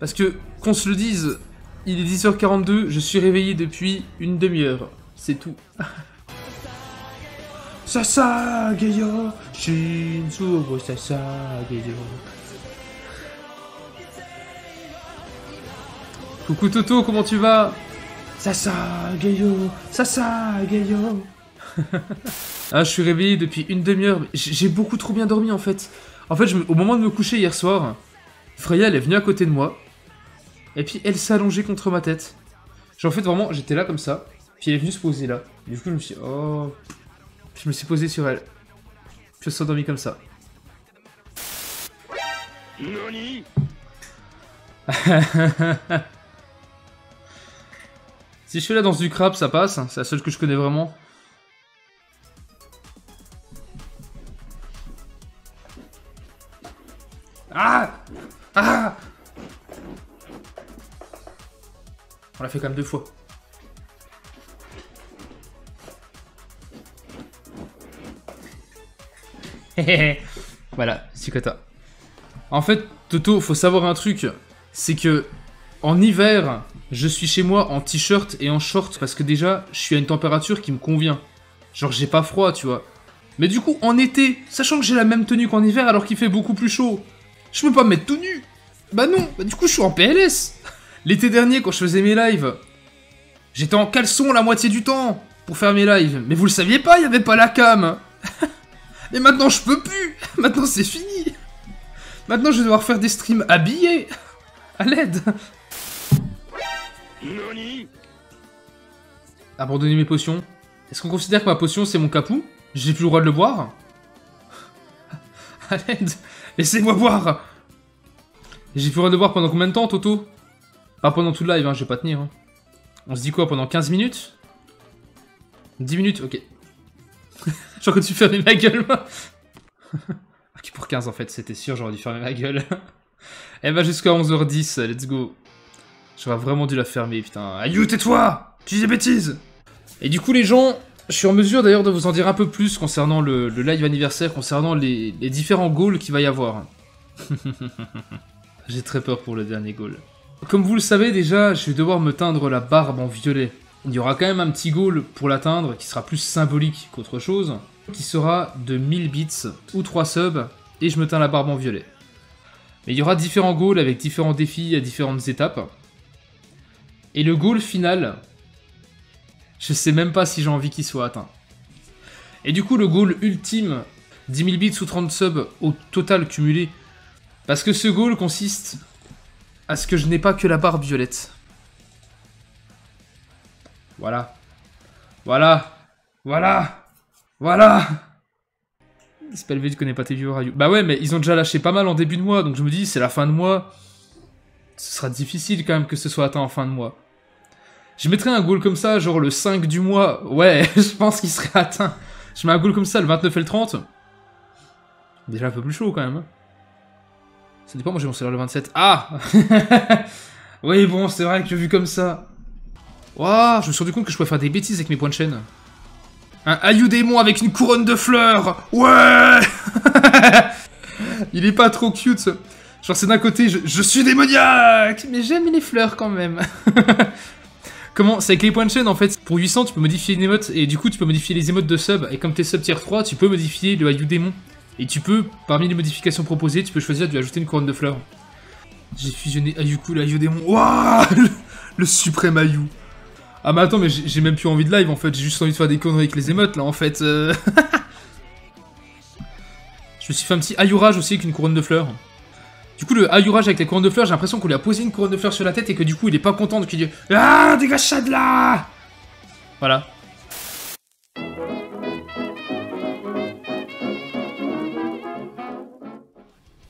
Parce que, qu'on se le dise, il est 10h42, je suis réveillé depuis une demi-heure. C'est tout. Sasageyo, Shinsubo Sasageyo. Coucou Toto, comment tu vas? Sasageyo, Sasageyo. Ah, je suis réveillé depuis une demi-heure. J'ai beaucoup trop bien dormi en fait. En fait, au moment de me coucher hier soir, Freya elle est venue à côté de moi. Et puis elle s'est allongée contre ma tête. Genre en fait vraiment, j'étais là comme ça. Puis elle est venue se poser là. Du coup je me suis dit, oh... Je me suis posé sur elle. Je me suis endormi comme ça. Nani? Si je fais la danse du crabe, ça passe. C'est la seule que je connais vraiment. Ah! Ah! On l'a fait quand même 2 fois. Voilà, Sukata. En fait, Toto, faut savoir un truc. C'est que, en hiver, je suis chez moi en t-shirt et en short. Parce que déjà, je suis à une température qui me convient. Genre, j'ai pas froid, tu vois. Mais du coup, en été, sachant que j'ai la même tenue qu'en hiver alors qu'il fait beaucoup plus chaud, je peux pas me mettre tout nu. Bah non, bah du coup, je suis en PLS. L'été dernier, quand je faisais mes lives, j'étais en caleçon la moitié du temps pour faire mes lives. Mais vous le saviez pas, il y avait pas la cam. Et maintenant, je peux plus. Maintenant, c'est fini. Maintenant, je vais devoir faire des streams habillés. À l'aide. Nani? Abandonner mes potions. Est-ce qu'on considère que ma potion, c'est mon capou? J'ai plus le droit de le boire? À l'aide. Laissez-moi boire. J'ai plus le droit de boire pendant combien de temps, Toto? Pas pendant tout le live, hein, je vais pas tenir. Hein. On se dit quoi, pendant 15 minutes? 10 minutes, ok. J'aurais dû fermer ma gueule, moi. Ok, pour 15 en fait, c'était sûr, j'aurais dû fermer ma gueule. Elle va jusqu'à 11h10, let's go. J'aurais vraiment dû la fermer, putain. Ayou, tais-toi! Tu dis des bêtises! Et du coup, les gens, je suis en mesure d'ailleurs de vous en dire un peu plus concernant le live anniversaire, concernant les différents goals qu'il va y avoir. J'ai très peur pour le dernier goal. Comme vous le savez déjà, je vais devoir me teindre la barbe en violet. Il y aura quand même un petit goal pour l'atteindre qui sera plus symbolique qu'autre chose, qui sera de 1000 bits ou 3 subs, et je me teins la barbe en violet. Mais il y aura différents goals avec différents défis à différentes étapes. Et le goal final, je sais même pas si j'ai envie qu'il soit atteint. Et du coup, le goal ultime, 10 000 bits ou 30 subs au total cumulé, parce que ce goal consiste à ce que je n'ai pas que la barbe violette. Voilà. Voilà. Voilà. Voilà. Spellv, tu connais pas tes viewers, Ayu. Bah ouais, mais ils ont déjà lâché pas mal en début de mois, donc je me dis, c'est la fin de mois. Ce sera difficile quand même que ce soit atteint en fin de mois. Je mettrais un goal comme ça, genre le 5 du mois. Ouais, je pense qu'il serait atteint. Je mets un goal comme ça, le 29 et le 30. Déjà un peu plus chaud quand même. Ça dépend, moi j'ai mon salaire le 27. Ah. Oui, bon, c'est vrai que vu comme ça... Waouh, je me suis rendu compte que je pouvais faire des bêtises avec mes points de chaîne. Un Ayu démon avec une couronne de fleurs. Ouais. Il est pas trop cute. Genre c'est d'un côté, je suis démoniaque. Mais j'aime les fleurs quand même. Comment? C'est avec les points de chaîne en fait. Pour 800, tu peux modifier une émote. Et du coup, tu peux modifier les émotes de sub. Et comme t'es sub tier 3, tu peux modifier le Ayu démon. Et tu peux, parmi les modifications proposées, tu peux choisir de lui ajouter une couronne de fleurs. J'ai fusionné Ayu cool, Ayu démon. Waouh, le suprême Ayu. Ah mais attends, mais j'ai même plus envie de live en fait, j'ai juste envie de faire des conneries avec les émotes là en fait. Je me suis fait un petit Ayurage aussi avec une couronne de fleurs. Du coup le Ayurage avec la couronne de fleurs, j'ai l'impression qu'on lui a posé une couronne de fleurs sur la tête et que du coup il est pas content, donc il dit « Ah, dégage ça de là !» Voilà.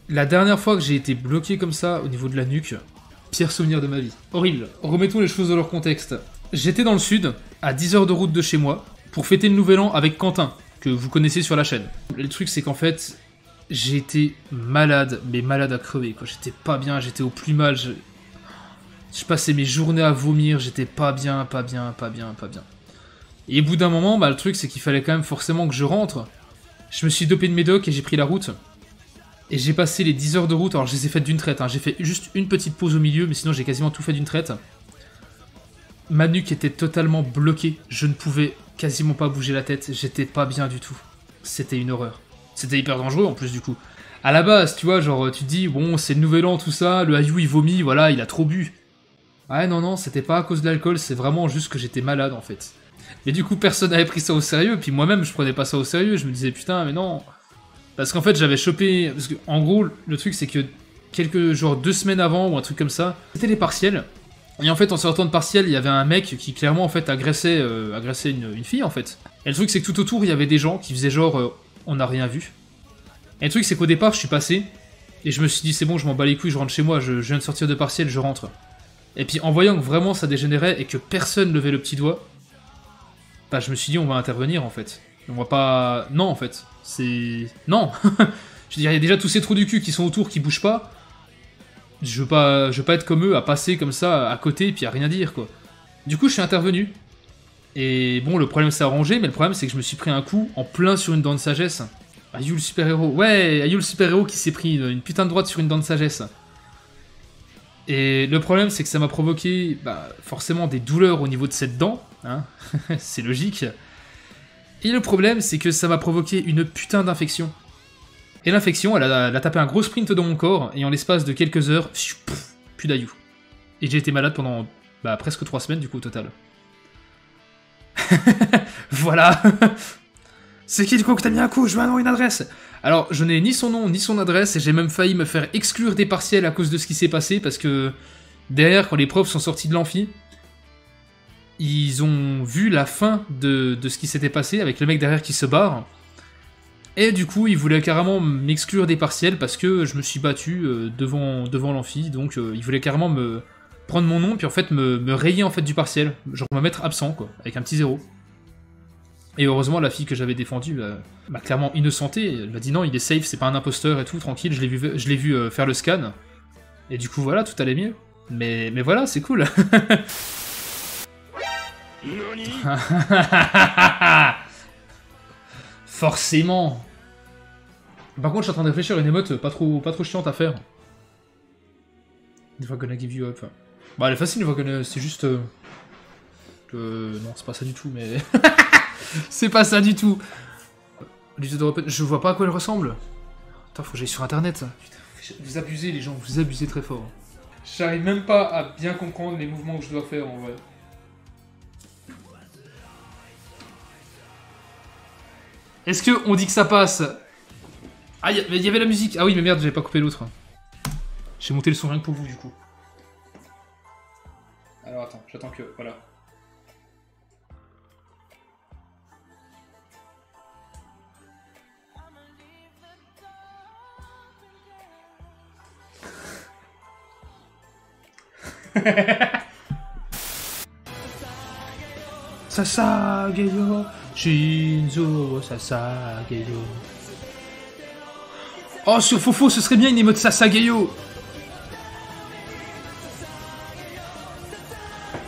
La dernière fois que j'ai été bloqué comme ça au niveau de la nuque, pire souvenir de ma vie. Horrible. Remettons les choses dans leur contexte. J'étais dans le sud, à 10 heures de route de chez moi, pour fêter le nouvel an avec Quentin, que vous connaissez sur la chaîne. Le truc c'est qu'en fait, j'ai été malade, mais malade à crever quoi. J'étais pas bien, j'étais au plus mal, je passais mes journées à vomir, j'étais pas bien. Et au bout d'un moment, bah le truc c'est qu'il fallait quand même forcément que je rentre. Je me suis dopé de médoc et j'ai pris la route. Et j'ai passé les 10 heures de route, alors je les ai faites d'une traite, hein. J'ai fait juste une petite pause au milieu, mais sinon j'ai quasiment tout fait d'une traite. Ma nuque était totalement bloquée, je ne pouvais quasiment pas bouger la tête, j'étais pas bien du tout. C'était une horreur. C'était hyper dangereux en plus du coup. À la base, tu vois, genre tu te dis, bon c'est le nouvel an, tout ça, le Ayu il vomit, voilà, il a trop bu. Ah non, non, c'était pas à cause de l'alcool, c'est vraiment juste que j'étais malade en fait. Mais du coup personne n'avait pris ça au sérieux, puis moi-même je prenais pas ça au sérieux, je me disais putain mais non... Parce qu'en fait, j'avais chopé... Parce que, en gros, le truc, c'est que genre 2 semaines avant, ou un truc comme ça, c'était les partiels. Et en fait, en sortant de partiel, il y avait un mec qui, clairement, en fait, agressait une fille, en fait. Et le truc, c'est que tout autour, il y avait des gens qui faisaient genre... on n'a rien vu. Et le truc, c'est qu'au départ, je suis passé, et je me suis dit, c'est bon, je m'en bats les couilles, je rentre chez moi, je viens de sortir de partiel, je rentre. Et puis, en voyant que vraiment ça dégénérait, et que personne levait le petit doigt, bah, je me suis dit, on va intervenir, en fait. On va pas... Non, en fait. C'est... Non. Je veux dire, il y a déjà tous ces trous du cul qui sont autour, qui bougent pas. Je veux pas être comme eux, à passer comme ça, à côté, et puis à rien dire, quoi. Du coup, je suis intervenu. Et bon, le problème s'est arrangé, mais le problème, c'est que je me suis pris un coup en plein sur une dent de sagesse. Ayu le super-héros. Ouais, Ayu le super-héros qui s'est pris une putain de droite sur une dent de sagesse. Et le problème, c'est que ça m'a provoqué, bah, forcément des douleurs au niveau de cette dent. Hein. C'est logique. Et le problème, c'est que ça m'a provoqué une putain d'infection. Et l'infection, elle a tapé un gros sprint dans mon corps, et en l'espace de quelques heures, plus d'Ayu. Et j'ai été malade pendant bah, presque 3 semaines, du coup, au total. Voilà. C'est qui, du coup, que t'as mis un coup? Je veux un nom, une adresse. Alors, je n'ai ni son nom, ni son adresse, et j'ai même failli me faire exclure des partiels à cause de ce qui s'est passé, parce que derrière, quand les profs sont sortis de l'amphi, ils ont vu la fin de ce qui s'était passé avec le mec derrière qui se barre. Et du coup, ils voulaient carrément m'exclure des partiels parce que je me suis battu devant l'amphi. Donc, ils voulaient carrément me prendre mon nom puis en fait me rayer en fait du partiel. Genre me mettre absent, quoi, avec un petit 0. Et heureusement, la fille que j'avais défendue m'a clairement innocenté. Elle m'a dit non, il est safe, c'est pas un imposteur et tout, tranquille. Je l'ai vu faire le scan. Et du coup, voilà, tout allait mieux. Mais voilà, c'est cool. Forcément. Par contre, je suis en train de réfléchir à une émote pas trop chiante à faire. Never gonna give you up. Bah, elle est facile, never gonna... C'est juste... Non, c'est pas ça du tout, mais... C'est pas ça du tout. Je vois pas à quoi elle ressemble. Attends, faut que j'aille sur internet. Putain, vous abusez, les gens, vous abusez très fort. J'arrive même pas à bien comprendre les mouvements que je dois faire, en vrai. Est-ce que on dit que ça passe? Ah, il y avait la musique. Ah oui, mais merde, j'avais pas coupé l'autre. J'ai monté le son rien que pour vous, du coup. Alors attends, j'attends que... Voilà. Sasageyo, Shinzo, Sasageyo. Oh, sur Fofo, ce serait bien une émote Sasageyo.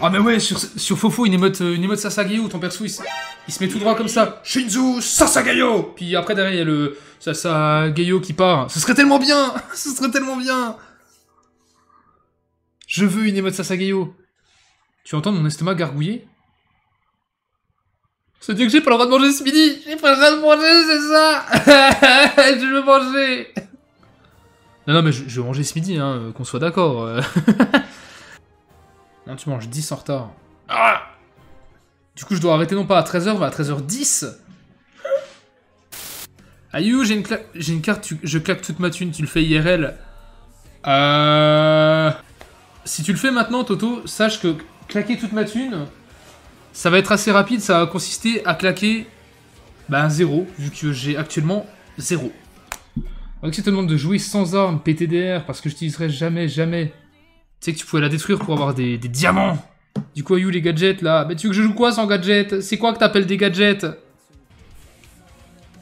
Ah mais ouais, sur Fofo, une émote Sasageyo, ton perso, il se met tout droit comme ça. Shinzo, Sasageyo. Puis après, derrière, il y a le Sasageyo qui part. Ce serait tellement bien. Ce serait tellement bien. Je veux une émote Sasageyo. Tu entends mon estomac gargouiller? C'est Dieu que j'ai pas le droit de manger ce midi. J'ai pas le droit de manger, c'est ça. Je veux manger. Non, mais je veux manger ce midi, hein, qu'on soit d'accord. Non, tu manges 10 en retard. Ah, du coup, je dois arrêter non pas à 13h, mais à 13h10. Aïe, j'ai une carte, je claque toute ma thune, tu le fais IRL. Si tu le fais maintenant, Toto, sache que claquer toute ma thune, ça va être assez rapide, ça va consister à claquer bah, 0, vu que j'ai actuellement 0. Donc si tu te demandes de jouer sans arme, PTDR, parce que j'utiliserai jamais, tu sais que tu pouvais la détruire pour avoir des diamants. Du coup, les gadgets, là. Mais tu veux que je joue quoi sans gadget? C'est quoi que t'appelles des gadgets?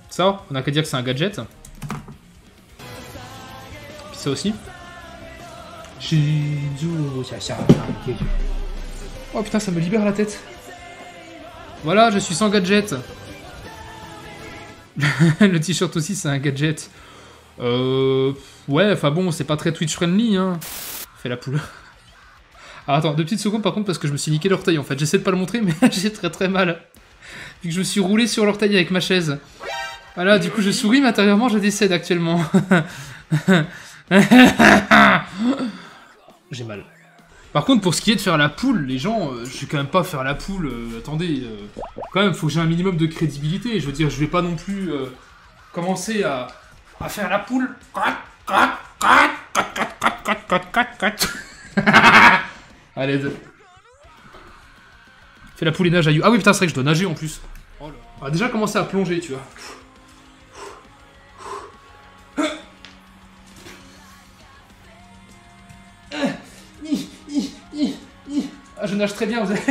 Ça, on a qu'à dire que c'est un gadget. Puis ça aussi. Oh putain, ça me libère la tête. Voilà, je suis sans gadget. Le t-shirt aussi, c'est un gadget. Ouais, enfin bon, c'est pas très Twitch friendly, hein. Fais la poule. Ah, attends, 2 petites secondes par contre, parce que je me suis niqué l'orteil en fait. J'essaie de pas le montrer, mais j'ai très mal. Vu que je me suis roulé sur l'orteil avec ma chaise. Voilà, du coup, je souris, mais intérieurement, je décède actuellement. J'ai mal. Par contre, pour ce qui est de faire la poule, les gens, je vais quand même pas faire la poule. Attendez, quand même, faut que j'ai un minimum de crédibilité. Je veux dire, je vais pas non plus commencer à faire la poule. Allez, fais la poule et nage à You. Ah oui, putain, c'est vrai que je dois nager en plus. On va déjà commencer à plonger, tu vois. Ah, je nage très bien, vous avez...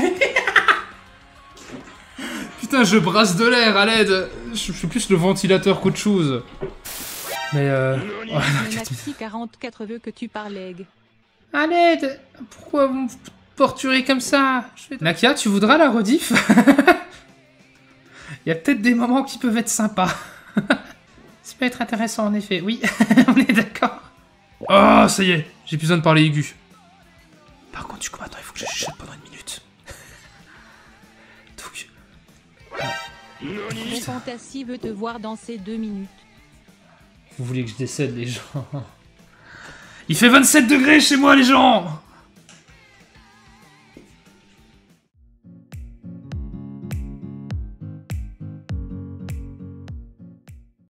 Putain, je brasse de l'air, à l'aide. Je suis plus le ventilateur qu'autre chose. Mais oh, Maxi 44 veut que tu parles. À l'aide. Pourquoi vous me torturez comme ça? Nakia, tu voudras la rediff? Il y a peut-être des moments qui peuvent être sympas. Ça peut être intéressant en effet, oui, on est d'accord. Oh, ça y est, j'ai plus besoin de parler aigu. Par contre, du coup, attends, il faut que je chuchote pendant 1 minute. Donc... Mon fantasy veut te voir danser 2 minutes. Vous voulez que je décède, les gens? Il fait 27 degrés chez moi, les gens!